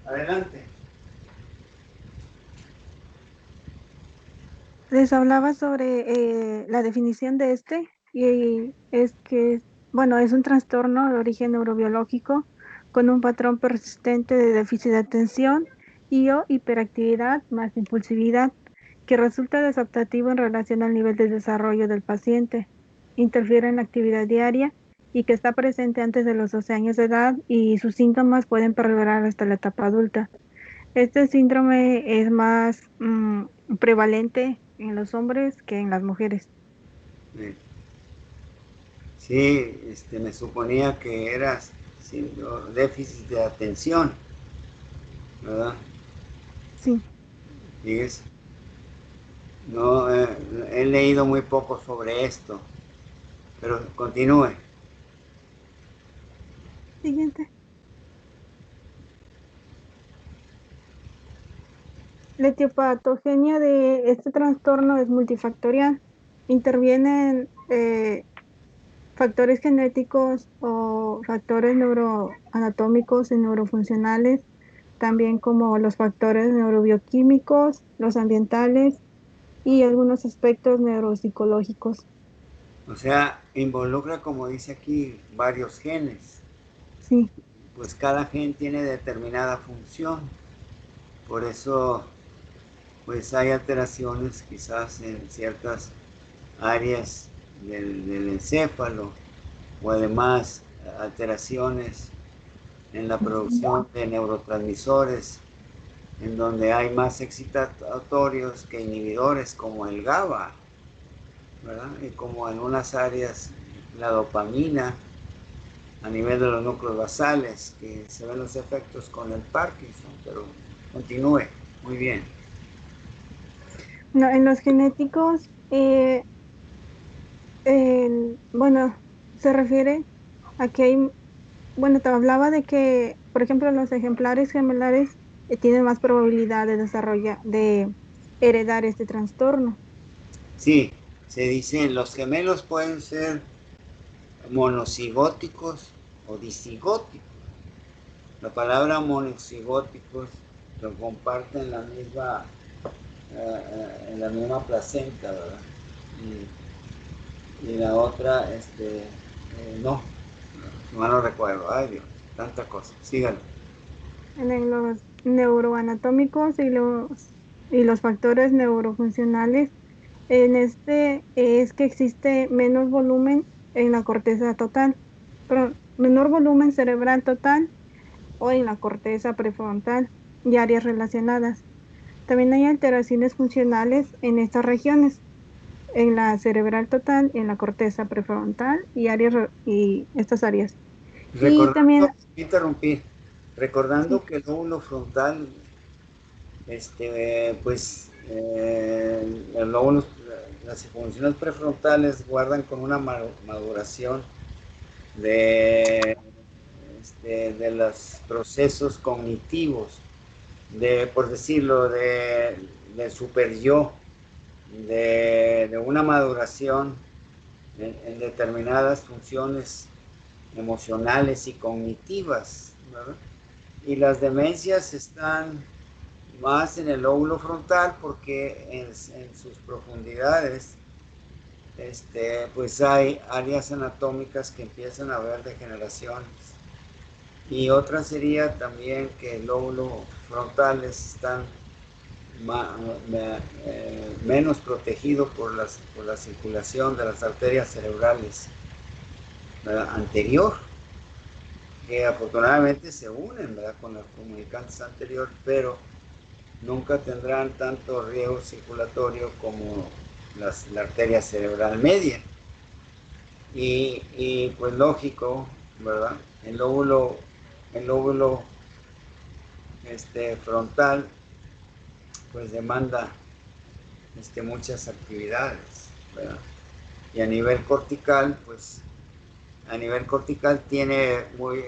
Adelante. Les hablaba sobre la definición de este y es que, bueno, es un trastorno de origen neurobiológico con un patrón persistente de déficit de atención y o hiperactividad más impulsividad que resulta desadaptativo en relación al nivel de desarrollo del paciente, interfiere en la actividad diaria y que está presente antes de los 12 años de edad y sus síntomas pueden perdurar hasta la etapa adulta. Este síndrome es más prevalente en los hombres que en las mujeres. Eh, Sí, me suponía que eras sin déficit de atención, ¿verdad? Sí, Fíjese, no, he leído muy poco sobre esto, pero continúe. siguiente. La etiopatogenia de este trastorno es multifactorial. Intervienen factores genéticos o factores neuroanatómicos y neurofuncionales, también como los factores neurobioquímicos, los ambientales y algunos aspectos neuropsicológicos. O sea, involucra, como dice aquí, varios genes. Sí. Pues cada gen tiene determinada función. Por eso, pues hay alteraciones quizás en ciertas áreas del encéfalo o además alteraciones en la producción de neurotransmisores, en donde hay más excitatorios que inhibidores, como el GABA, ¿verdad? Y como en unas áreas la dopamina a nivel de los núcleos basales, que se ven los efectos con el Parkinson, pero continúe, muy bien. No, en los genéticos, bueno, se refiere a que hay, bueno, te hablaba de que, por ejemplo, los ejemplares gemelares tienen más probabilidad de desarrollar, de heredar este trastorno. Sí, se dice, los gemelos pueden ser monocigóticos o disigóticos. La palabra monocigóticos lo comparten en la misma placenta, ¿verdad? Y la otra, no, no lo recuerdo. Ay Dios, tanta cosa. Síganlo. En los neuroanatómicos y los factores neurofuncionales, en este es que existe menos volumen en la corteza total, pero menor volumen cerebral total o en la corteza prefrontal y áreas relacionadas. También hay alteraciones funcionales en estas regiones, en la cerebral total, en la corteza prefrontal y y estas áreas. Y también, Recordando, interrumpir, sí, recordando que el lóbulo frontal, los lóbulos, las funciones prefrontales guardan con una maduración de, de los procesos cognitivos, por decirlo, del super yo, de una maduración en determinadas funciones emocionales y cognitivas, ¿verdad? Y las demencias están más en el lóbulo frontal porque en sus profundidades pues hay áreas anatómicas que empiezan a haber degeneraciones. Y otra sería también que el lóbulo frontales están menos protegido por la circulación de las arterias cerebrales, ¿verdad? Anterior, que afortunadamente se unen, ¿verdad? Con los comunicantes anterior, pero nunca tendrán tanto riego circulatorio como la arteria cerebral media. Pues lógico, ¿verdad? El lóbulo frontal pues demanda muchas actividades, ¿verdad? Y a nivel cortical, pues a nivel cortical tiene muy,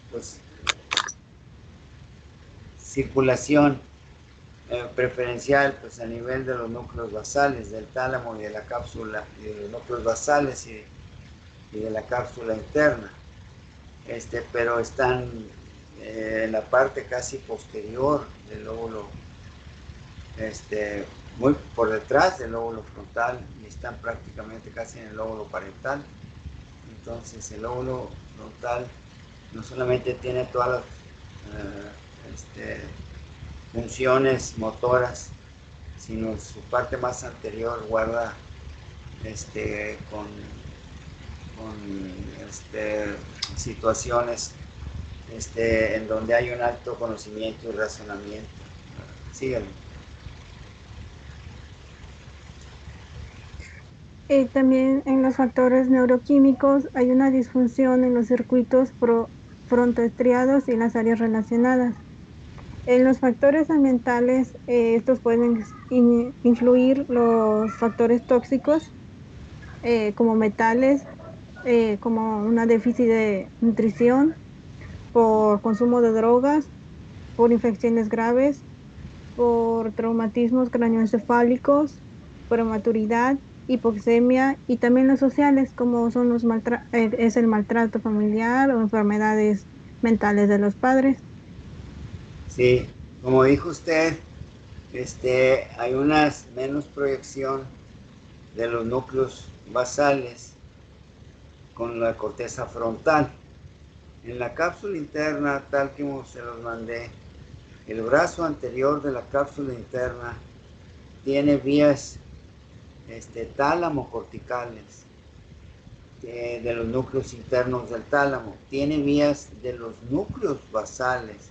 pues, circulación preferencial pues a nivel de los núcleos basales, del tálamo y de la cápsula, y de los núcleos basales y de la cápsula interna. Pero están en la parte casi posterior del lóbulo, muy por detrás del lóbulo frontal, y están prácticamente casi en el lóbulo parietal. Entonces el lóbulo frontal no solamente tiene todas las funciones motoras, sino su parte más anterior guarda con situaciones en donde hay un alto conocimiento y razonamiento. Síganme. También en los factores neuroquímicos hay una disfunción en los circuitos frontoestriados y las áreas relacionadas. En los factores ambientales, estos pueden influir los factores tóxicos, como metales, como una déficit de nutrición, por consumo de drogas, por infecciones graves, por traumatismos craneoencefálicos, prematuridad, hipoxemia, y también los sociales, como son es el maltrato familiar o enfermedades mentales de los padres. Sí, como dijo usted, hay una menos proyección de los núcleos basales con la corteza frontal. En la cápsula interna, tal como se los mandé, el brazo anterior de la cápsula interna tiene vías tálamo-corticales de los núcleos internos del tálamo, tiene vías de los núcleos basales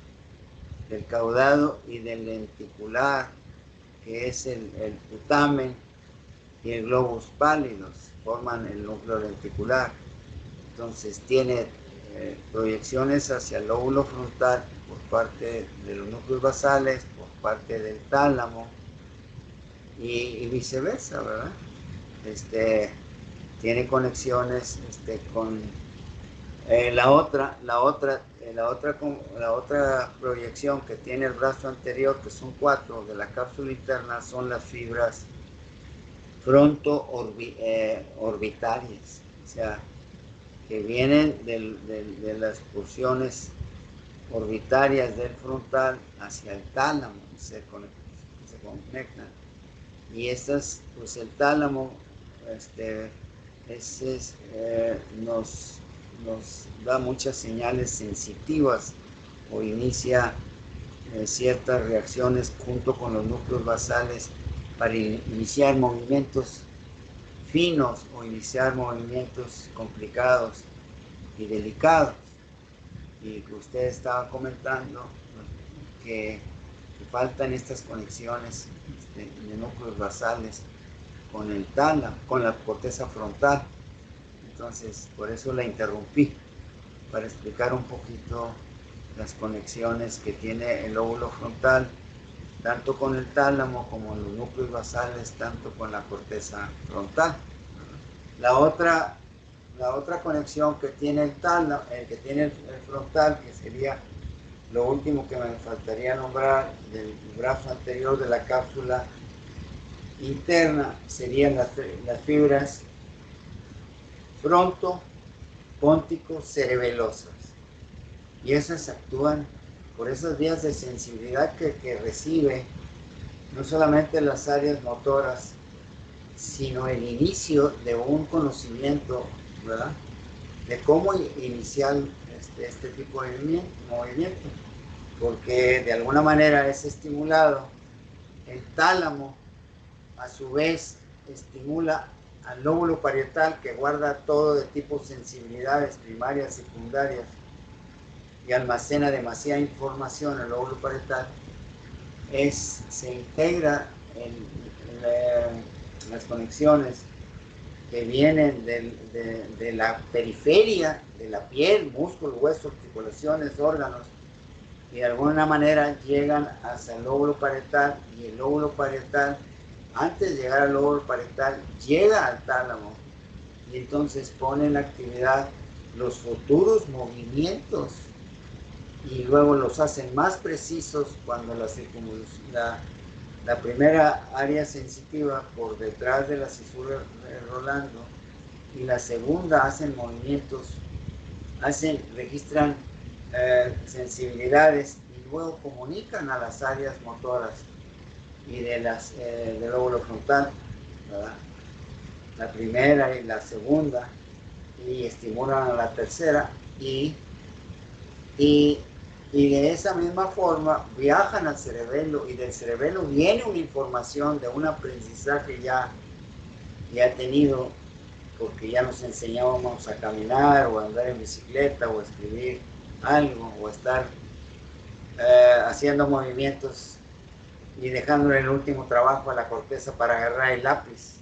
del caudado y del lenticular, que es el putamen y el globus pálidos, forman el núcleo lenticular. Entonces tiene proyecciones hacia el lóbulo frontal por parte de los núcleos basales, por parte del tálamo, y viceversa, ¿verdad? Tiene conexiones con la otra proyección que tiene el brazo anterior, que son 4 de la cápsula interna, son las fibras fronto-orbitarias, o sea, que vienen de las porciones orbitarias del frontal hacia el tálamo, se conectan. Y estas, pues el tálamo nos da muchas señales sensitivas o inicia ciertas reacciones junto con los núcleos basales para iniciar movimientos finos o iniciar movimientos complicados y delicados. Y que usted estaba comentando que faltan estas conexiones de núcleos basales con el tálamo, con la corteza frontal. Entonces, por eso la interrumpí, para explicar un poquito las conexiones que tiene el lóbulo frontal, tanto con el tálamo como los núcleos basales, tanto con la corteza frontal. La otra conexión que tiene el tálamo, que tiene el frontal, que sería lo último que me faltaría nombrar del brazo anterior de la cápsula interna, serían las fibras fronto-póntico-cerebelosas. Y esas actúan por esas vías de sensibilidad que recibe no solamente las áreas motoras, sino el inicio de un conocimiento, ¿verdad?, de cómo iniciar este tipo de movimiento, porque de alguna manera es estimulado. El tálamo, a su vez, estimula al lóbulo parietal, que guarda todo de tipo sensibilidades primarias, secundarias, y almacena demasiada información. El lóbulo parietal se integra en las conexiones que vienen de la periferia de la piel, músculo, hueso, articulaciones, órganos, y de alguna manera llegan hacia el lóbulo parietal, y el lóbulo parietal, antes de llegar al lóbulo parietal, llega al tálamo, y entonces pone en actividad los futuros movimientos, y luego los hacen más precisos cuando la primera área sensitiva por detrás de la cisura de Rolando y la segunda hacen movimientos, registran sensibilidades y luego comunican a las áreas motoras y del lóbulo frontal, ¿verdad? La primera y la segunda, y estimulan a la tercera y, y de esa misma forma viajan al cerebelo y del cerebelo viene una información de un aprendizaje ya tenido, porque ya nos enseñábamos a caminar o a andar en bicicleta o a escribir algo o a estar haciendo movimientos y dejándole el último trabajo a la corteza para agarrar el lápiz.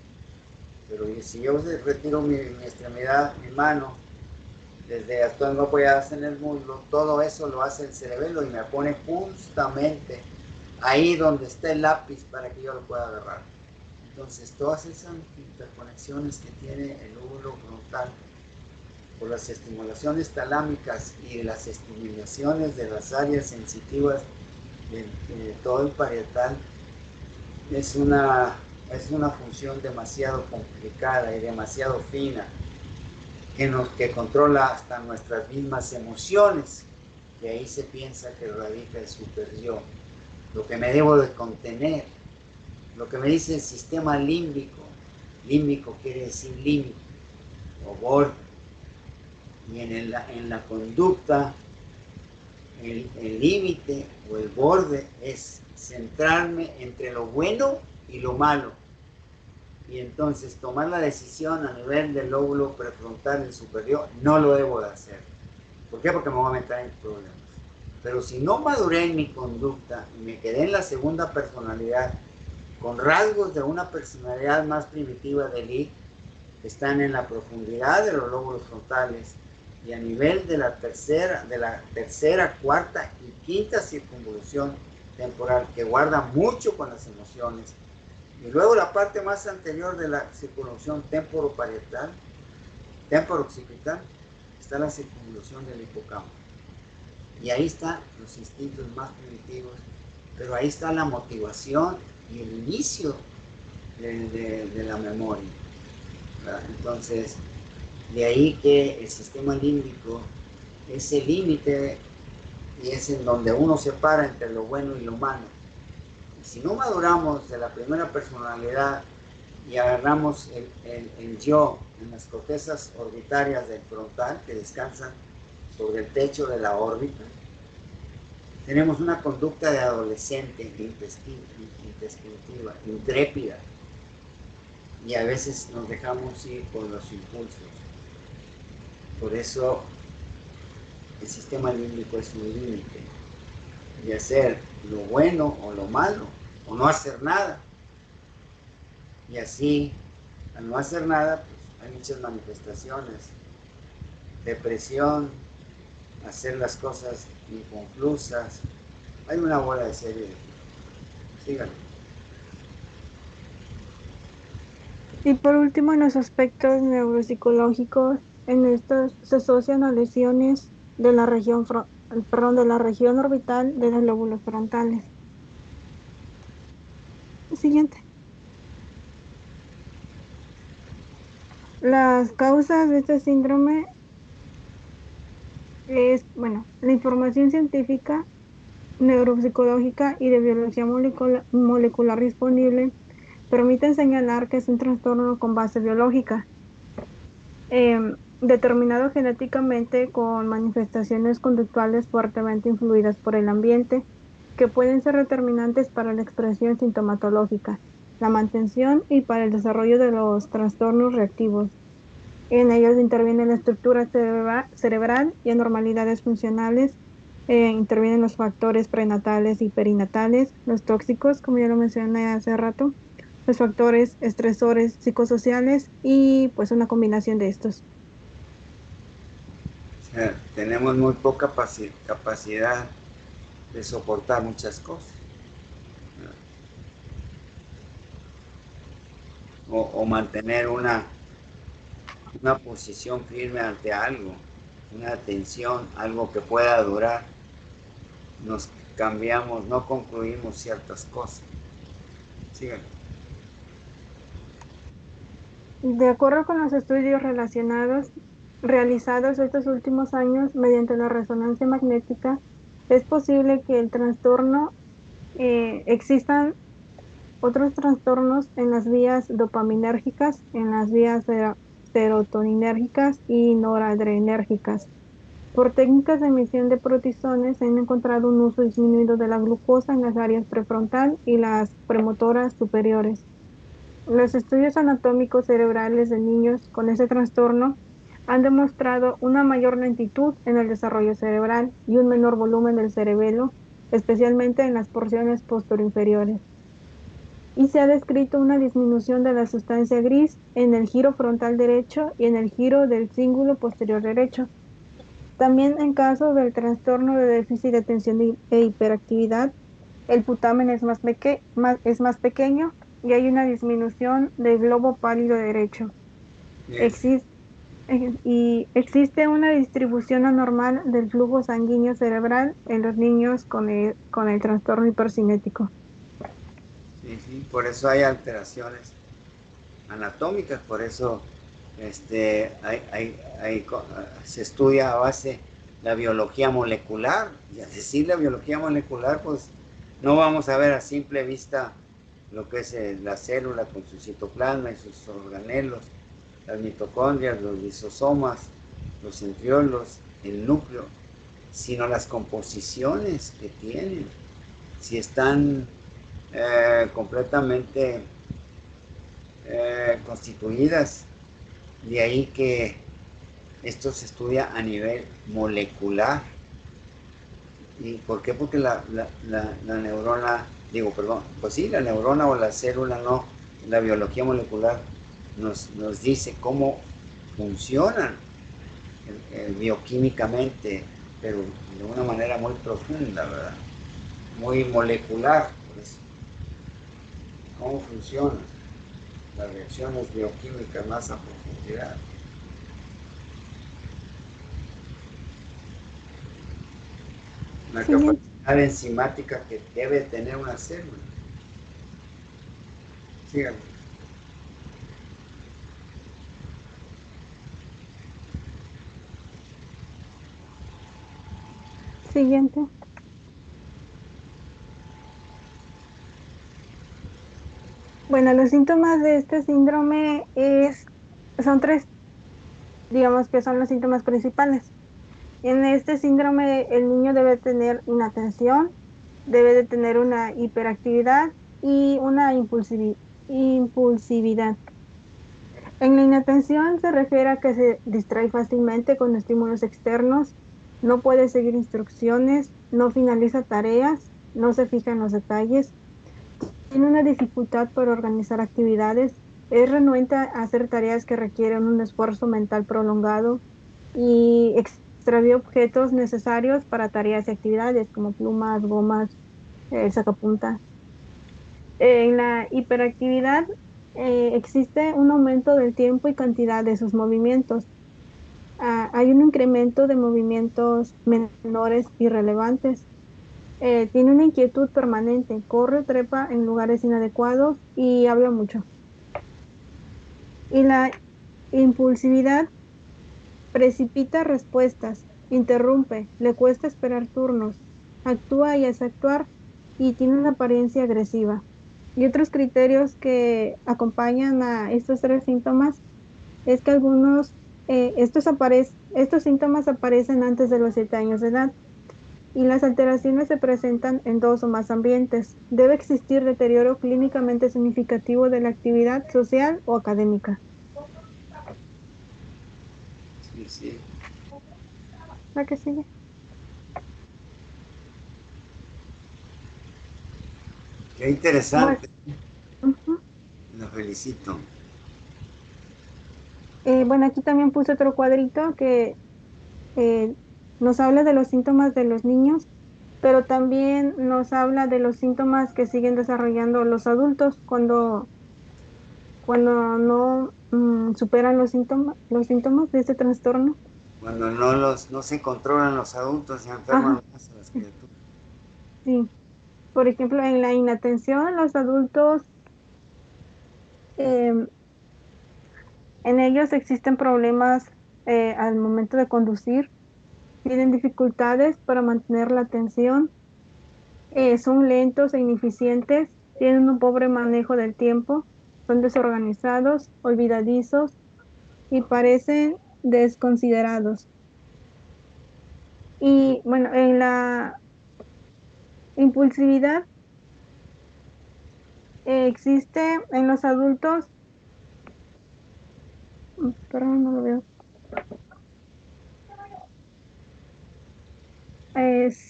Pero si yo retiro mi extremidad, mi mano, desde estoy apoyadas en el muslo, todo eso lo hace el cerebelo y me pone justamente ahí donde está el lápiz para que yo lo pueda agarrar. Entonces, todas esas interconexiones que tiene el lóbulo frontal por las estimulaciones talámicas y las estimulaciones de las áreas sensitivas de todo el parietal es una función demasiado complicada y demasiado fina que controla hasta nuestras mismas emociones, que ahí se piensa que radica el super yo, lo que me debo de contener, lo que me dice el sistema límbico. Límbico quiere decir límite o borde, y en la conducta el límite o el borde es centrarme entre lo bueno y lo malo. Y entonces tomar la decisión a nivel del lóbulo prefrontal del superior no lo debo de hacer. ¿Por qué? Porque me voy a meter en problemas. Pero si no maduré en mi conducta y me quedé en la segunda personalidad con rasgos de una personalidad más primitiva del I, que están en la profundidad de los lóbulos frontales y a nivel de la tercera, cuarta y quinta circunvolución temporal, que guarda mucho con las emociones. Y luego la parte más anterior de la circunvolución temporoparietal, temporo-occipital, está la circunvolución del hipocampo. Y ahí están los instintos más primitivos, pero ahí está la motivación y el inicio de la memoria. ¿Verdad? Entonces, de ahí que el sistema límbico es el límite y es en donde uno separa entre lo bueno y lo malo. Y si no maduramos de la primera personalidad y agarramos el yo en las cortezas orbitarias del frontal que descansan sobre el techo de la órbita, tenemos una conducta de adolescente intestintiva, intrépida, y a veces nos dejamos ir por los impulsos. Por eso el sistema límbico es un límite de hacer lo bueno o lo malo o no hacer nada. Y así, al no hacer nada, pues hay muchas manifestaciones: depresión, hacer las cosas inconclusas. Hay una bola de serie de... Síganme. Y por último, en los aspectos neuropsicológicos, en estos se asocian a lesiones de la región, de la región orbital de los lóbulos frontales. Siguiente. Las causas de este síndrome es, bueno, la información científica, neuropsicológica y de biología molecular disponible permiten señalar que es un trastorno con base biológica, determinado genéticamente con manifestaciones conductuales fuertemente influidas por el ambiente, que pueden ser determinantes para la expresión sintomatológica, la mantención y para el desarrollo de los trastornos reactivos. En ellos interviene la estructura cerebral y anormalidades funcionales. Intervienen los factores prenatales y perinatales, los tóxicos, como ya lo mencioné hace rato, los factores estresores psicosociales y pues una combinación de estos. O sea, tenemos muy poca capacidad de soportar muchas cosas. O mantener una posición firme ante algo, una atención, algo que pueda durar. Nos cambiamos, no concluimos ciertas cosas. Síganme. De acuerdo con los estudios relacionados, realizados estos últimos años mediante la resonancia magnética, es posible que el trastorno, existan otros trastornos en las vías dopaminérgicas, en las vías serotoninérgicas y noradrenérgicas. Por técnicas de emisión de protizones se han encontrado un uso disminuido de la glucosa en las áreas prefrontal y las premotoras superiores. Los estudios anatómicos cerebrales de niños con ese trastorno han demostrado una mayor lentitud en el desarrollo cerebral y un menor volumen del cerebelo, especialmente en las porciones posteriores. Y se ha descrito una disminución de la sustancia gris en el giro frontal derecho y en el giro del cíngulo posterior derecho. También en caso del trastorno de déficit de atención e hiperactividad, el putamen es más pequeño y hay una disminución del globo pálido derecho. Bien. Existe, y existe una distribución anormal del flujo sanguíneo cerebral en los niños con el trastorno hipercinético. Sí, sí, por eso hay alteraciones anatómicas, por eso se estudia a base la biología molecular, y al decir la biología molecular, pues no vamos a ver a simple vista lo que es la célula con su citoplasma y sus organelos, las mitocondrias, los lisosomas, los centriolos, el núcleo, sino las composiciones que tienen, si están completamente constituidas. De ahí que esto se estudia a nivel molecular. ¿Y por qué? Porque la neurona, digo, perdón, pues sí, la neurona o la célula no, la biología molecular nos dice cómo funcionan bioquímicamente, pero de una manera muy profunda, ¿verdad? Muy molecular, por eso. ¿Cómo funciona? Las reacciones bioquímicas más a profundidad. La Siguiente, capacidad enzimática que debe tener una célula. Síganme. siguiente. Bueno, los síntomas de este síndrome son tres, digamos que son los síntomas principales. En este síndrome, el niño debe tener inatención, debe de tener una hiperactividad y una impulsividad. En la inatención se refiere a que se distrae fácilmente con estímulos externos, no puede seguir instrucciones, no finaliza tareas, no se fija en los detalles, tiene una dificultad para organizar actividades, es renuente a hacer tareas que requieren un esfuerzo mental prolongado y extravía objetos necesarios para tareas y actividades como plumas, gomas, sacapuntas. En la hiperactividad existe un aumento del tiempo y cantidad de sus movimientos. Hay un incremento de movimientos menores irrelevantes. Tiene una inquietud permanente, corre, trepa en lugares inadecuados y habla mucho. Y la impulsividad precipita respuestas, interrumpe, le cuesta esperar turnos, actúa y hace actuar y tiene una apariencia agresiva. Y otros criterios que acompañan a estos tres síntomas es que estos síntomas aparecen antes de los 7 años de edad y las alteraciones se presentan en dos o más ambientes. Debe existir deterioro clínicamente significativo de la actividad social o académica. Sí, sí. ¿La que sigue? Qué Bueno, interesante. ujú. Lo felicito. Bueno, aquí también puse otro cuadrito que eh, nos habla de los síntomas de los niños, pero también nos habla de los síntomas que siguen desarrollando los adultos cuando no superan los síntomas de este trastorno. Cuando no se controlan los adultos, se enferman Ajá, más a las criaturas. sí. Por ejemplo, en la inatención, los adultos, em, en ellos existen problemas al momento de conducir, tienen dificultades para mantener la atención, son lentos e ineficientes, tienen un pobre manejo del tiempo, son desorganizados, olvidadizos y parecen desconsiderados. Y bueno, en la impulsividad existe en los adultos, perdón, no lo veo.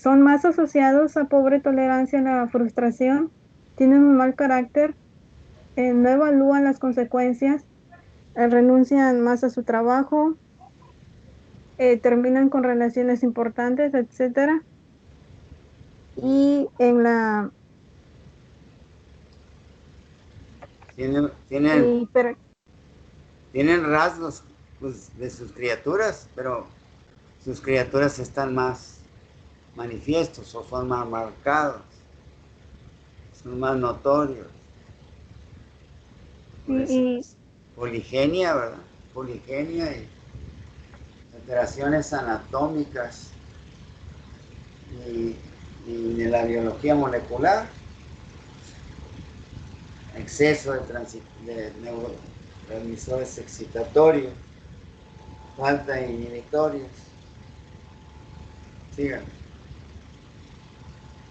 Son más asociados a pobre tolerancia a la frustración, tienen un mal carácter, no evalúan las consecuencias, renuncian más a su trabajo, terminan con relaciones importantes, etcétera. Y en la tienen, hiper- tienen rasgos pues, de sus criaturas, pero sus criaturas están más manifiestos o son más marcados, son más notorios. Por eso y, es poligenia, ¿verdad? Poligenia y alteraciones anatómicas y, y de la biología molecular, exceso de neurotransmisores excitatorios, falta de inhibitorios. Sigan.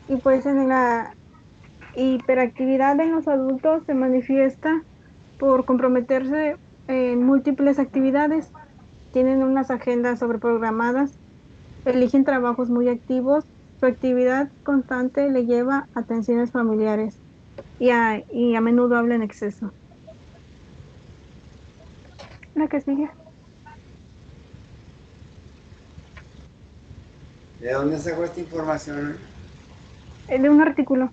y pues en la hiperactividad en los adultos se manifiesta por comprometerse en múltiples actividades, tienen unas agendas sobreprogramadas, eligen trabajos muy activos, su actividad constante le lleva a tensiones familiares y a menudo habla en exceso. La que sigue. ¿De dónde sacó esta información? De un artículo.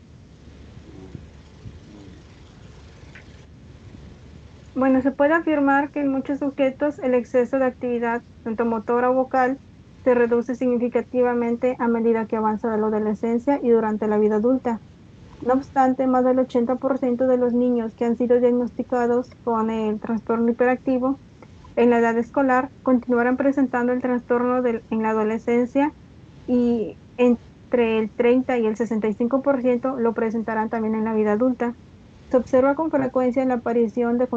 Bueno, se puede afirmar que en muchos sujetos el exceso de actividad, tanto motora o vocal, se reduce significativamente a medida que avanza la adolescencia y durante la vida adulta. No obstante, más del 80% de los niños que han sido diagnosticados con el trastorno hiperactivo en la edad escolar continuarán presentando el trastorno en la adolescencia y entre el 30 y el 65% lo presentarán también en la vida adulta. Se observa con frecuencia la aparición de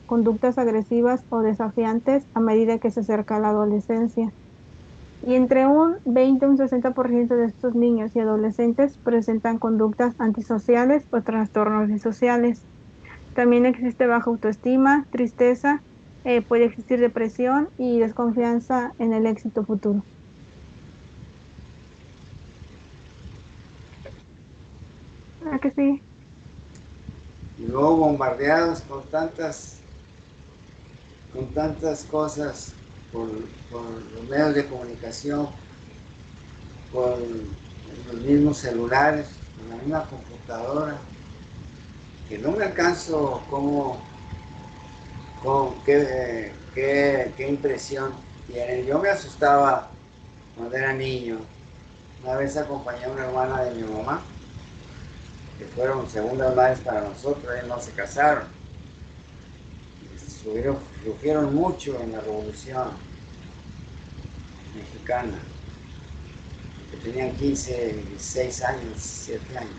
conductas agresivas o desafiantes a medida que se acerca la adolescencia. Y entre un 20 y un 60% de estos niños y adolescentes presentan conductas antisociales o trastornos disociales. También existe baja autoestima, tristeza, puede existir depresión y desconfianza en el éxito futuro. ¿A que sí? Y luego bombardeados con tantas cosas, por, por los medios de comunicación, con los mismos celulares, con la misma computadora, que no me alcanzo qué impresión tienen. Yo me asustaba cuando era niño. Una vez acompañé a una hermana de mi mamá, que fueron segundas madres para nosotros, ellos no se casaron. Sufrieron mucho en la Revolución Mexicana, que tenían 15, 16 años, 17 años.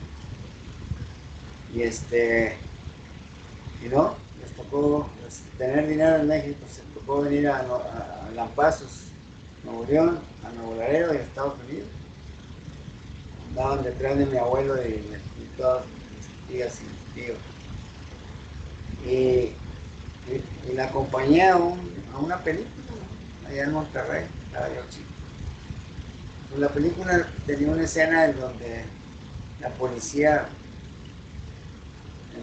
Y no, les tocó tener dinero en México, se tocó venir a Lampazos, Nuevo León, a Nuevo Laredo y a Estados Unidos. Andaban detrás de mi abuelo y todas mis tías y mis tíos. Y la acompañé a una película allá en Monterrey, estaba yo chico. Pues la película tenía una escena en donde la policía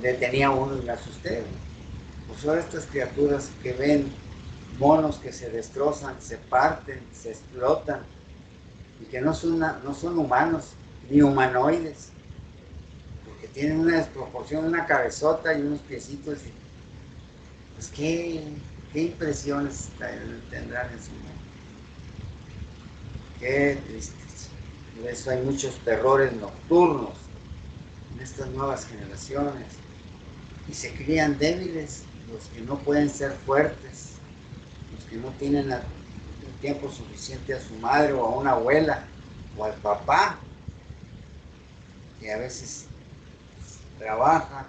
detenía a uno y me asusté. Pues son estas criaturas que ven monos que se destrozan, se parten, se explotan y que no son humanos ni humanoides, porque tienen una desproporción, una cabezota y unos piecitos. Y, pues qué impresiones tendrán en su mente. Qué tristes. Por eso hay muchos terrores nocturnos en estas nuevas generaciones y se crían débiles los que no pueden ser fuertes, los que no tienen tiempo suficiente a su madre o a una abuela o al papá, que a veces trabaja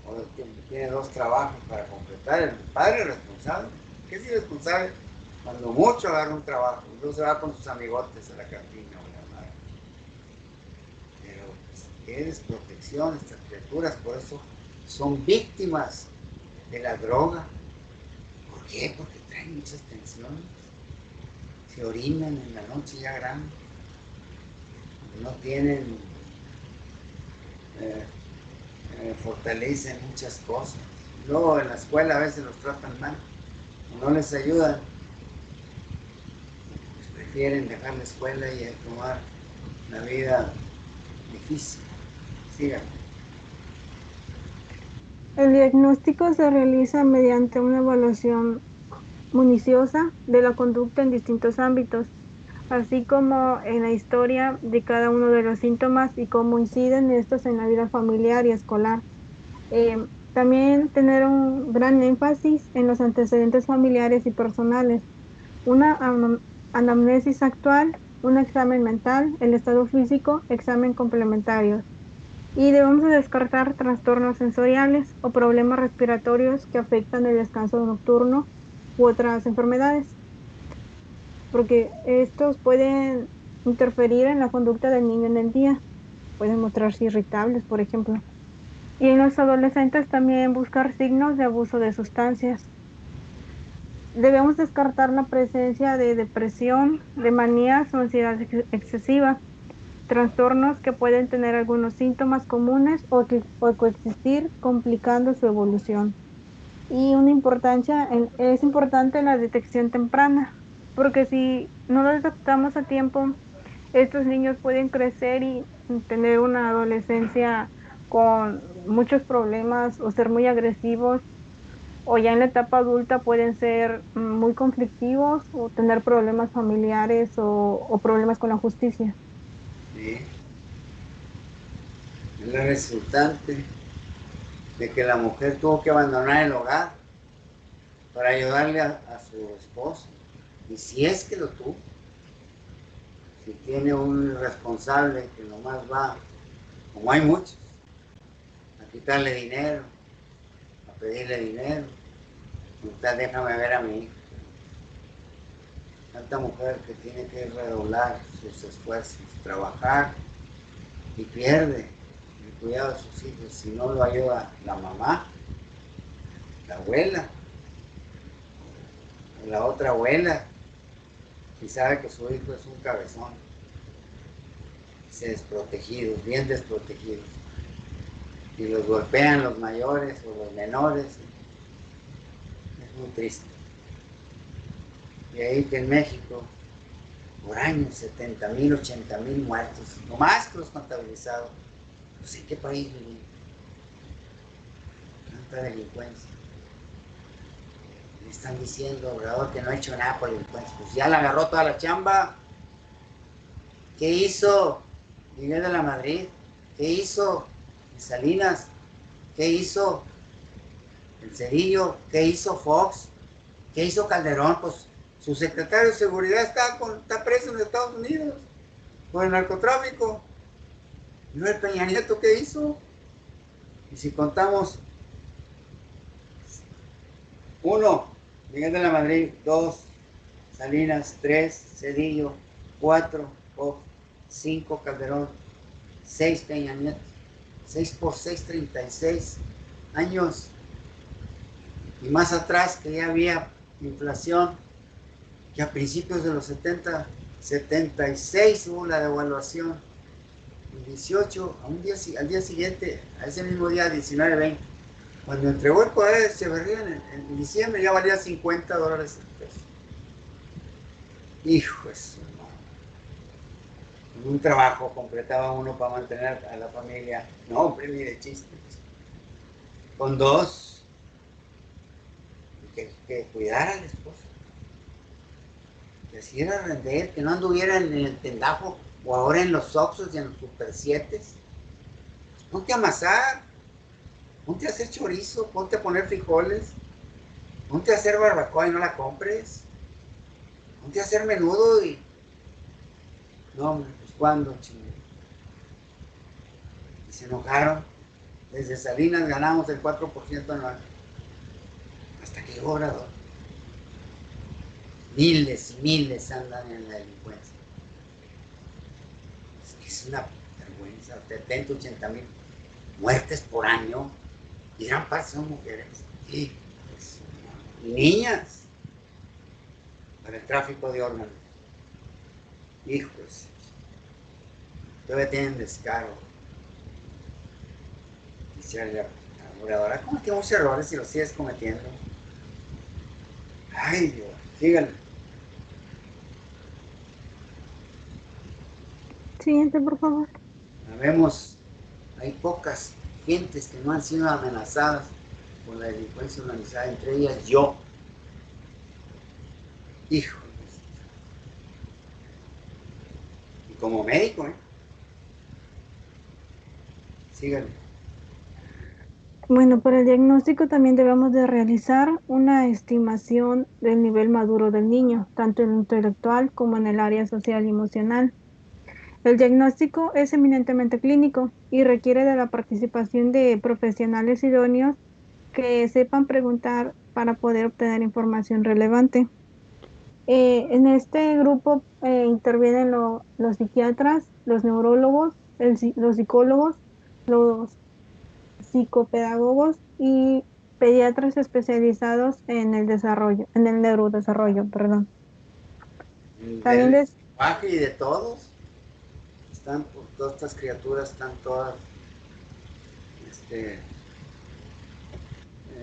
o tiene dos trabajos para completar. El padre es responsable. ¿Qué es irresponsable? Cuando mucho agarra un trabajo, luego se va con sus amigotes a la cantina o la madre. Pero pues, qué desprotección estas criaturas, por eso son víctimas de la droga. ¿Por qué? Porque traen muchas tensiones. Se orinan en la noche ya grande. No tienen fortaleza en muchas cosas. Luego en la escuela a veces los tratan mal, o no les ayudan, pues prefieren dejar la escuela y tomar la vida difícil. Síganme. El diagnóstico se realiza mediante una evaluación minuciosa de la conducta en distintos ámbitos, así como en la historia de cada uno de los síntomas y cómo inciden estos en la vida familiar y escolar. También tener un gran énfasis en los antecedentes familiares y personales, una anamnesis actual, un examen mental, el estado físico, examen complementario. Y debemos de descartar trastornos sensoriales o problemas respiratorios que afectan el descanso nocturno u otras enfermedades, porque estos pueden interferir en la conducta del niño en el día, pueden mostrarse irritables, por ejemplo. Y en los adolescentes también buscar signos de abuso de sustancias. Debemos descartar la presencia de depresión, de manías o ansiedad excesiva, trastornos que pueden tener algunos síntomas comunes o coexistir, complicando su evolución. Y es importante la detección temprana, porque si no lo detectamos a tiempo, estos niños pueden crecer y tener una adolescencia con muchos problemas o ser muy agresivos, o ya en la etapa adulta pueden ser muy conflictivos o tener problemas familiares o problemas con la justicia. ¿Sí? Es la resultante de que la mujer tuvo que abandonar el hogar para ayudarle a su esposo. Y si es que lo tuvo, si tiene un responsable que nomás va, como hay muchos, a quitarle dinero, a pedirle dinero, usted déjame ver a mi hijo. Tanta mujer que tiene que redoblar sus esfuerzos, trabajar y pierde el cuidado de sus hijos si no lo ayuda la mamá, la abuela, o la otra abuela, si sabe que su hijo es un cabezón, desprotegidos, bien desprotegidos, y los golpean los mayores o los menores, es muy triste. Y ahí que en México, por años, 70,000, 80,000 muertos, no más que los contabilizados. Pues ¿en qué país vivimos? Tanta delincuencia. Le están diciendo, Obrador, que no ha hecho nada por delincuencia. Pues ya le agarró toda la chamba. ¿Qué hizo Miguel de la Madrid? ¿Qué hizo Salinas? ¿Qué hizo el Cedillo? ¿Qué hizo Fox? ¿Qué hizo Calderón? Pues su secretario de seguridad está preso en Estados Unidos por el narcotráfico. ¿Y no el Peña Nieto qué hizo? Y si contamos, uno, Miguel de la Madrid, dos, Salinas, tres, Cedillo, cuatro, Fox, cinco, Calderón, seis, Peña Nieto, 6 por 6, 36 años. Y más atrás que ya había inflación, que a principios de los 70, 76 hubo la devaluación, el 18, al día siguiente, a ese mismo día, 19, 20, cuando entregó el poder de Echeverría en diciembre, ya valía $50 el peso. Hijo eso, no. Con un trabajo completaba uno para mantener a la familia. No, hombre, ni de chiste. Con dos, que cuidara al esposo. Que si era render, que no anduviera en el tendajo o ahora en los Oxxos y en los Super 7. Pues ponte a amasar, ponte a hacer chorizo, ponte a poner frijoles, ponte a hacer barbacoa y no la compres. ponte a hacer menudo y... No, hombre, pues ¿cuándo, chingue? Y se enojaron. Desde Salinas ganamos el 4% anual. Hasta que llegó Obrador. Miles y miles andan en la delincuencia. Es que es una vergüenza. 70, 80,000 muertes por año. Y gran parte son mujeres. Y, pues, y niñas. Para el tráfico de órganos. Hijos. Todavía tienen descaro. Dice la procuradora, cometió muchos errores y los sigues cometiendo. Ay, Dios, síganle. Siguiente, por favor. Sabemos, hay pocas gentes que no han sido amenazadas por la delincuencia organizada, entre ellas yo. Hijo. Y como médico, síganle. Bueno, para el diagnóstico también debemos de realizar una estimación del nivel maduro del niño, tanto en lo intelectual como en el área social y emocional. El diagnóstico es eminentemente clínico y requiere de la participación de profesionales idóneos que sepan preguntar para poder obtener información relevante. En este grupo intervienen los psiquiatras, los neurólogos, los psicólogos, los psicopedagogos y pediatras especializados en el desarrollo, en el neurodesarrollo, perdón. También Del les, lenguaje y de todos. Están, todas estas criaturas están todas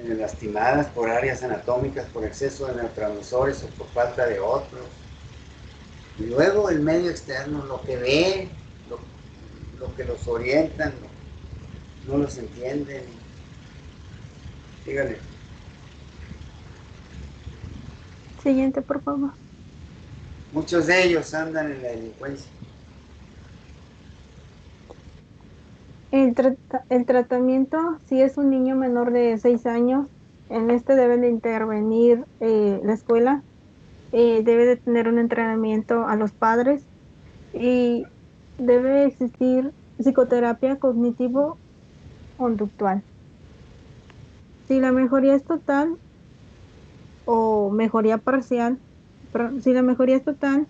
lastimadas por áreas anatómicas, por exceso de neurotransmisores o por falta de otros. Y luego el medio externo, lo que ve, lo que los orientan, no los entienden. Dígale. siguiente, por favor. Muchos de ellos andan en la delincuencia. El tratamiento, si es un niño menor de 6 años, en este debe de intervenir la escuela, debe de tener un entrenamiento a los padres y debe existir psicoterapia cognitivo-conductual. Si la mejoría es total o mejoría parcial, si la mejoría es total,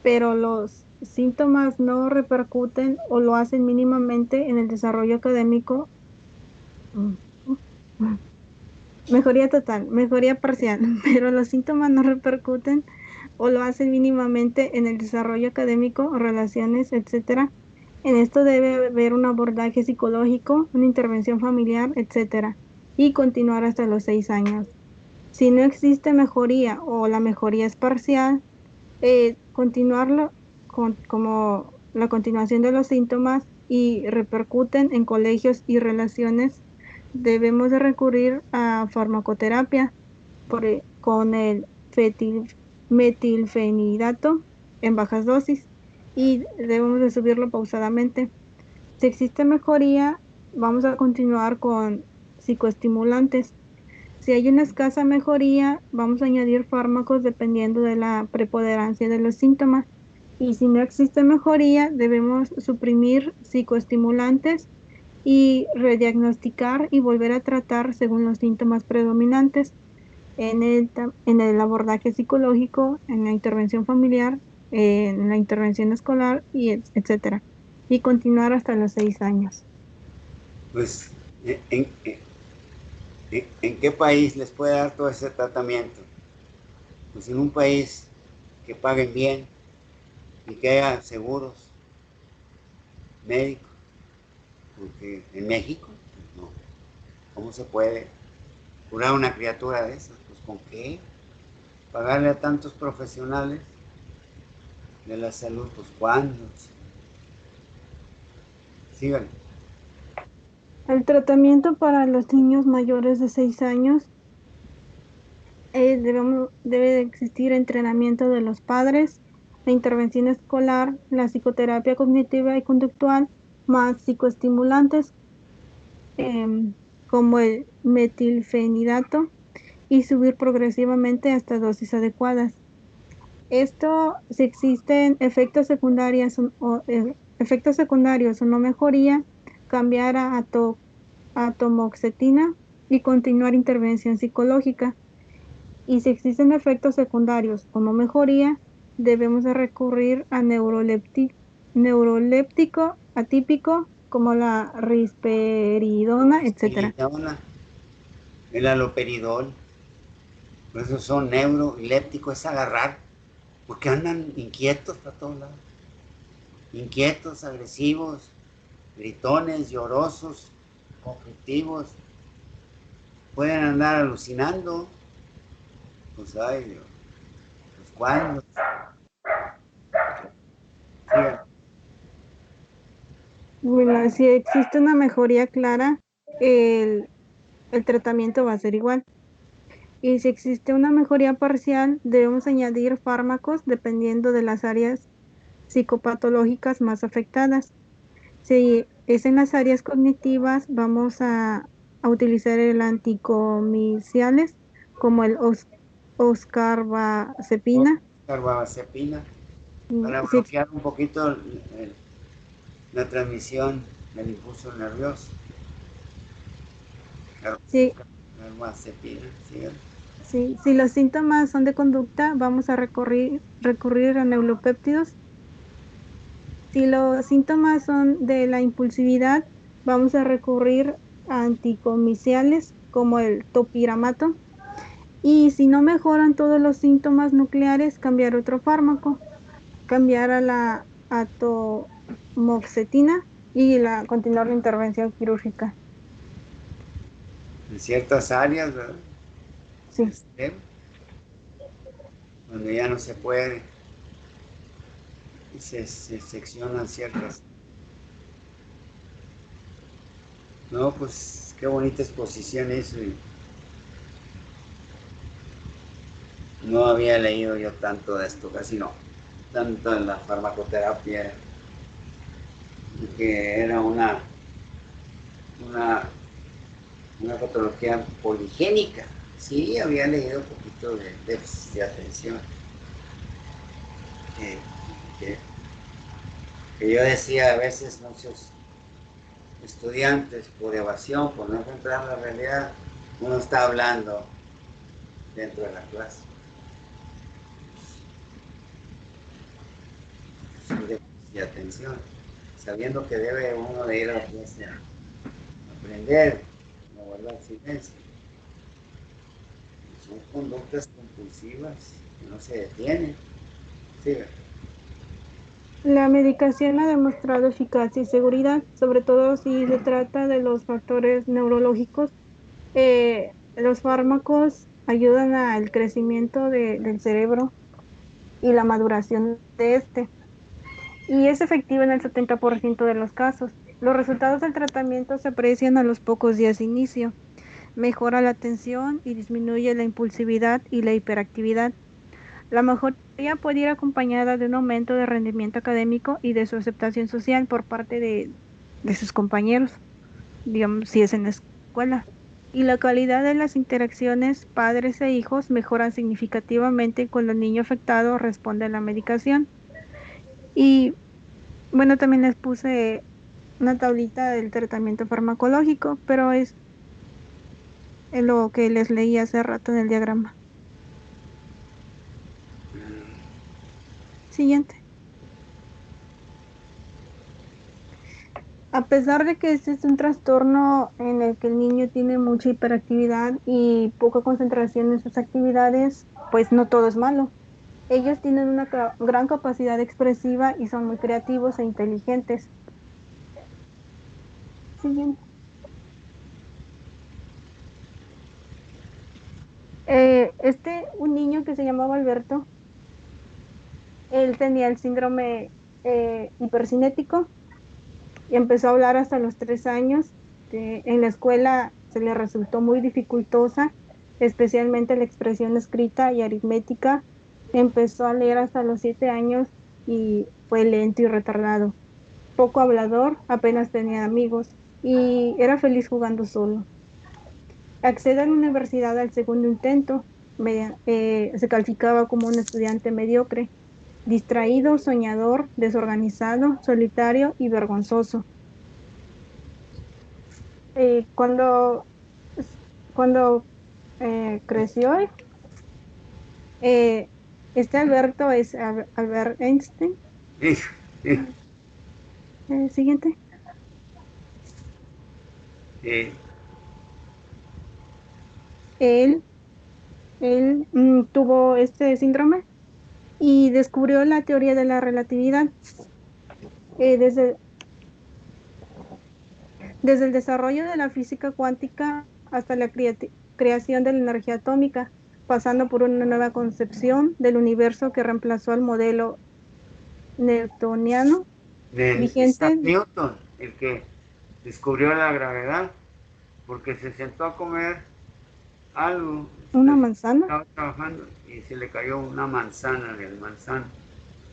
pero los síntomas no repercuten o lo hacen mínimamente en el desarrollo académico. Mejoría total, mejoría parcial, pero los síntomas no repercuten o lo hacen mínimamente en el desarrollo académico, relaciones, etcétera. En esto debe haber un abordaje psicológico, una intervención familiar, etcétera, y continuar hasta los 6 años. Si no existe mejoría o la mejoría es parcial, continuarlo como la continuación de los síntomas y repercuten en colegios y relaciones, debemos de recurrir a farmacoterapia con el metilfenidato en bajas dosis y debemos de subirlo pausadamente. Si existe mejoría, vamos a continuar con psicoestimulantes. Si hay una escasa mejoría, vamos a añadir fármacos dependiendo de la preponderancia de los síntomas. Y si no existe mejoría, debemos suprimir psicoestimulantes y rediagnosticar y volver a tratar según los síntomas predominantes en el abordaje psicológico, en la intervención familiar, en la intervención escolar, y etcétera. Y continuar hasta los 6 años. Pues, ¿en qué país les puede dar todo ese tratamiento? Pues en un país que paguen bien y que haya seguros médicos. Porque en México, pues no. ¿Cómo se puede curar una criatura de esas? Pues ¿con qué? Pagarle a tantos profesionales de la salud, pues ¿cuándo? Síganme. El tratamiento para los niños mayores de 6 años debe de existir entrenamiento de los padres, la intervención escolar, la psicoterapia cognitiva y conductual, más psicoestimulantes como el metilfenidato y subir progresivamente hasta dosis adecuadas. Si existen efectos secundarios o no mejoría, cambiar a atomoxetina y continuar intervención psicológica. Y si existen efectos secundarios o no mejoría, debemos de recurrir a neuroléptico atípico como la risperidona, etcétera. Espiridiona, el aloperidol, esos son neurolépticos, es agarrar, porque andan inquietos para todos lados, inquietos, agresivos, gritones, llorosos, conflictivos, pueden andar alucinando, pues ay Dios, pues cuándo, sí, Bueno, si existe una mejoría clara, el, el tratamiento va a ser igual. Y si existe una mejoría parcial, debemos añadir fármacos dependiendo de las áreas psicopatológicas más afectadas. Si es en las áreas cognitivas, vamos a utilizar el anticomiciales como el oscarbazepina. carbamazepina, para Si ex- bloquear un poquito la transmisión del impulso nervioso. si- Carbamazepina, ¿sí? si los síntomas son de conducta, vamos a recurrir a neuropéptidos. Si los síntomas son de la impulsividad, vamos a recurrir a anticomiciales como el topiramato. Y si no mejoran todos los síntomas nucleares, cambiar otro fármaco, cambiar a la atomoxetina y continuar la intervención quirúrgica. En ciertas áreas, ¿verdad? Sí. Donde ya no se puede y se seccionan ciertas. No, pues qué bonita exposición eso. Y no había leído yo tanto de esto, casi no. Tanto en la farmacoterapia, que era una, una patología poligénica. Sí, había leído un poquito de déficit de atención. Que, que, que yo decía a veces muchos estudiantes por evasión, por no encontrar la realidad, uno está hablando dentro de la clase. De atención, sabiendo que debe uno de ir a la clase a aprender, a guardar silencio. Son conductas compulsivas que no se detienen. Sí. La medicación ha demostrado eficacia y seguridad, sobre todo si se trata de los factores neurológicos. Los fármacos ayudan al crecimiento del cerebro y la maduración de este, y es efectivo en el 70% de los casos. Los resultados del tratamiento se aprecian a los pocos días de inicio. Mejora la atención y disminuye la impulsividad y la hiperactividad. La mejoría puede ir acompañada de un aumento de rendimiento académico y de su aceptación social por parte de sus compañeros, digamos, si es en la escuela. Y la calidad de las interacciones padres e hijos mejoran significativamente cuando el niño afectado responde a la medicación. Y bueno, también les puse una tablita del tratamiento farmacológico, pero es en lo que les leí hace rato en el diagrama. Siguiente. A pesar de que este es un trastorno en el que el niño tiene mucha hiperactividad y poca concentración en sus actividades, pues no todo es malo. Ellos tienen una gran capacidad expresiva y son muy creativos e inteligentes. Siguiente. Un niño que se llamaba Alberto, él tenía el síndrome hipercinético y empezó a hablar hasta los 3 años. En la escuela se le resultó muy dificultosa, especialmente la expresión escrita y aritmética. Empezó a leer hasta los 7 años y fue lento y retardado. Poco hablador, apenas tenía amigos y era feliz jugando solo. Accede a la universidad al segundo intento se calificaba como un estudiante mediocre, distraído, soñador, desorganizado, solitario y vergonzoso. Eh, cuando cuando creció, eh, este Alberto es Albert Einstein. Sí, sí, Siguiente. sí. Él, él tuvo este síndrome y descubrió la teoría de la relatividad. Desde el desarrollo de la física cuántica hasta la creación de la energía atómica, pasando por una nueva concepción del universo que reemplazó al modelo newtoniano De Isaac vigente. Newton, el que descubrió la gravedad, porque se sentó a comer algo, Una manzana. estaba trabajando y se le cayó una manzana del manzano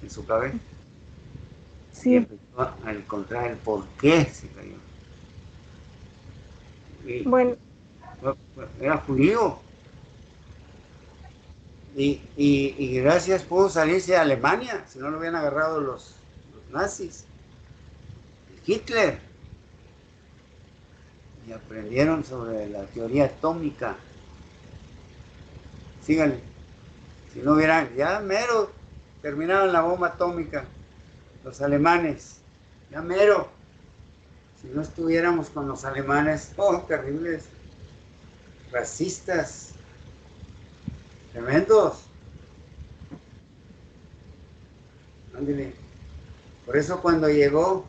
en su cabeza y Sí, empezó a encontrar el por qué se cayó. Y bueno, era judío y gracias pudo salirse a Alemania, si no lo hubieran agarrado los nazis, Hitler, y aprendieron sobre la teoría atómica. Síganle. Si no hubieran, ya mero, terminaron la bomba atómica, los alemanes, ya mero. Si no estuviéramos con los alemanes, oh, terribles, racistas, tremendos. Ándale. Por eso cuando llegó,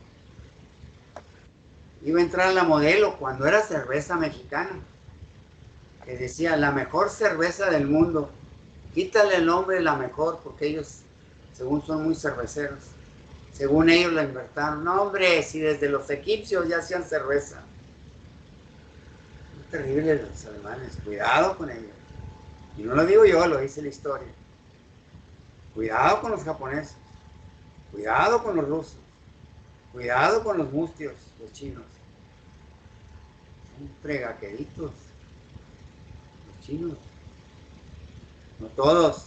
iba a entrar la modelo, cuando era cerveza mexicana, que decía la mejor cerveza del mundo. Quítale el nombre la mejor, porque ellos, según son muy cerveceros. Según ellos la inventaron. No, hombre, si desde los egipcios ya hacían cerveza. Son terribles los alemanes. Cuidado con ellos. Y no lo digo yo, lo dice la historia. Cuidado con los japoneses. Cuidado con los rusos. Cuidado con los mustios, los chinos. Son fregaqueritos. Los chinos. No todos.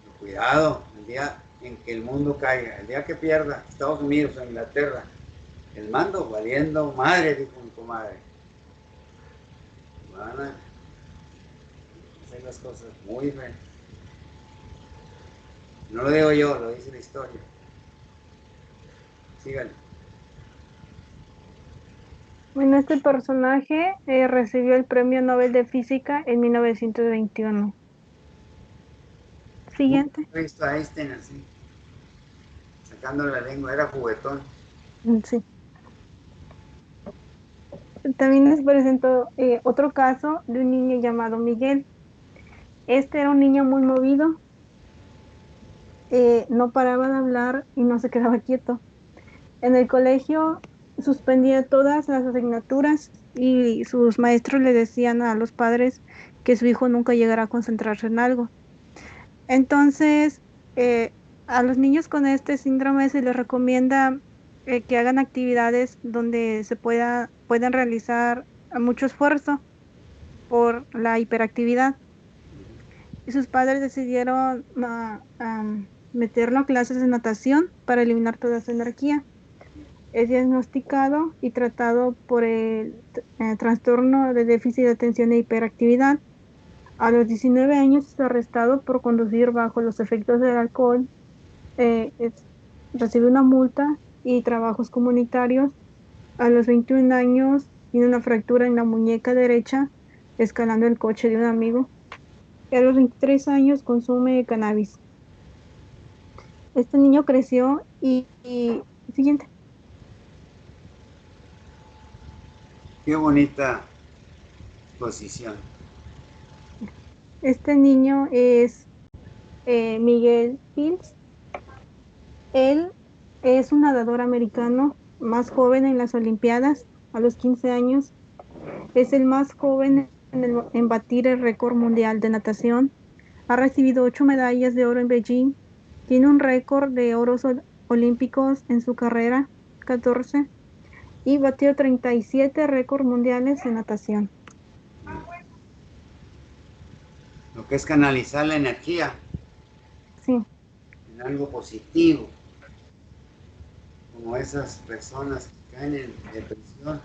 Pero cuidado. El día en que el mundo caiga, el día que pierda Estados Unidos o Inglaterra el mando, valiendo madre, dijo mi comadre. Van a hacer las cosas muy bien. No lo digo yo, lo dice la historia. Síganle. bueno, este personaje recibió el Premio Nobel de Física en 1921. Nunca Siguiente. he visto a Einstein así, sacando la lengua, era juguetón. Sí. También les presento otro caso de un niño llamado Miguel. Este era un niño muy movido, no paraba de hablar y no se quedaba quieto. En el colegio suspendía todas las asignaturas y sus maestros le decían a los padres que su hijo nunca llegará a concentrarse en algo. Entonces, eh, a los niños con este síndrome se les recomienda que hagan actividades donde puedan realizar mucho esfuerzo por la hiperactividad. Y sus padres decidieron meterlo a clases de natación para eliminar toda esa energía. Es diagnosticado y tratado por el trastorno de déficit de atención e hiperactividad. A los 19 años es arrestado por conducir bajo los efectos del alcohol, eh, es- recibe una multa y trabajos comunitarios. A los 21 años tiene una fractura en la muñeca derecha escalando el coche de un amigo. Y a los 23 años consume cannabis. Este niño creció y siguiente. Qué bonita exposición. Este niño es Miguel Fields. Él es un nadador americano más joven en las Olimpiadas a los 15 años. Es el más joven en batir el récord mundial de natación. Ha recibido 8 medallas de oro en Beijing. Tiene un récord de oros olímpicos en su carrera, 14, y batió 37 récords mundiales en natación. lo que es canalizar la energía Sí. en algo positivo, como esas personas que caen en depresión.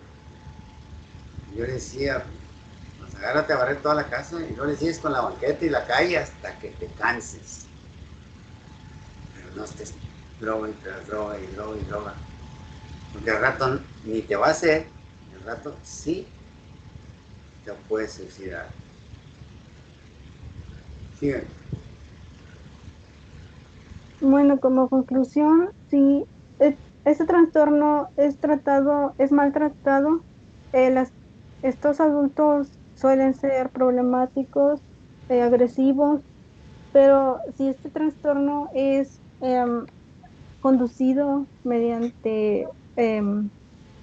Yo le decía, pues agárrate a barrer toda la casa y no le sigues con la banqueta y la calle hasta que te canses. Pero no estés droga y tras droga y droga y droga. Porque al rato ni te va a hacer, y al rato sí te puedes suicidar. Sigue. Bueno, como conclusión, sí, este trastorno es maltratado. Estos adultos suelen ser problemáticos, agresivos, pero si este trastorno es conducido mediante,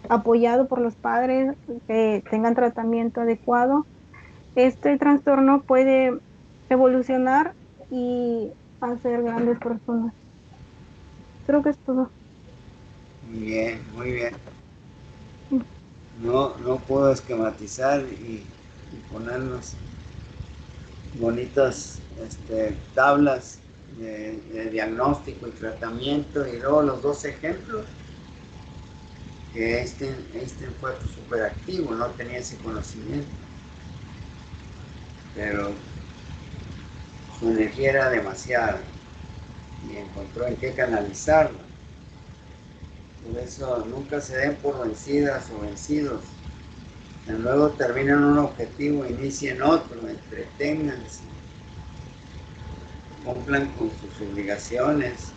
apoyado por los padres que tengan tratamiento adecuado, este trastorno puede evolucionar y hacer grandes personas. Creo que es todo. Muy bien, muy bien. No puedo esquematizar y ponernos bonitas tablas de diagnóstico y tratamiento y luego los dos ejemplos que Einstein fue súper activo, no tenía ese conocimiento, pero su energía era demasiada y encontró en qué canalizarla. Por eso nunca se den por vencidas o vencidos. Luego terminan un objetivo, inicien otro, entreténganse, cumplan con sus obligaciones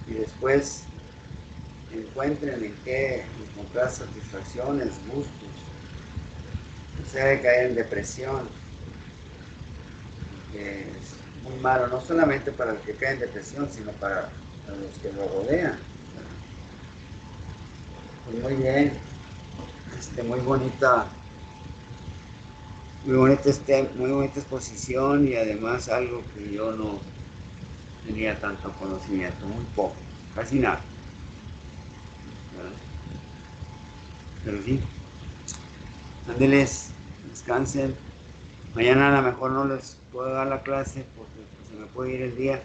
y después encuentren en qué encontrar satisfacciones, gustos. No se debe caer en depresión, que es muy malo, no solamente para el que cae en depresión, sino para los que lo rodean. Pues muy bien, muy bonita, muy bonita exposición y además algo que yo no tenía tanto conocimiento, muy poco, casi nada. ¿Verdad? Pero sí, ándeles, descansen. Mañana a lo mejor no les puedo dar la clase porque pues, se me puede ir el día.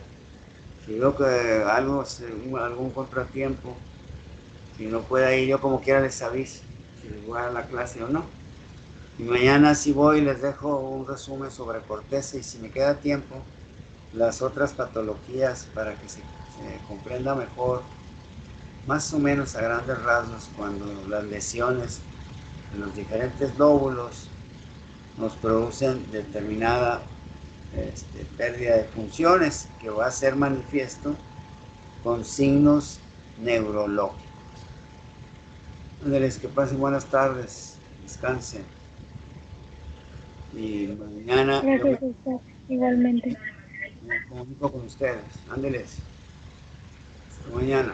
Si veo que algún contratiempo, si no puede ir, yo como quiera les aviso si les voy a dar la clase o no. Y mañana si voy les dejo un resumen sobre corteza y si me queda tiempo, las otras patologías para que se comprenda mejor, más o menos a grandes rasgos, cuando las lesiones en los diferentes lóbulos nos producen determinada pérdida de funciones que va a ser manifiesto con signos neurológicos. Ándeles, que pasen buenas tardes, descansen. Y mañana yo Gracias, doctor. Igualmente. me comunico con ustedes. Ándeles, hasta mañana.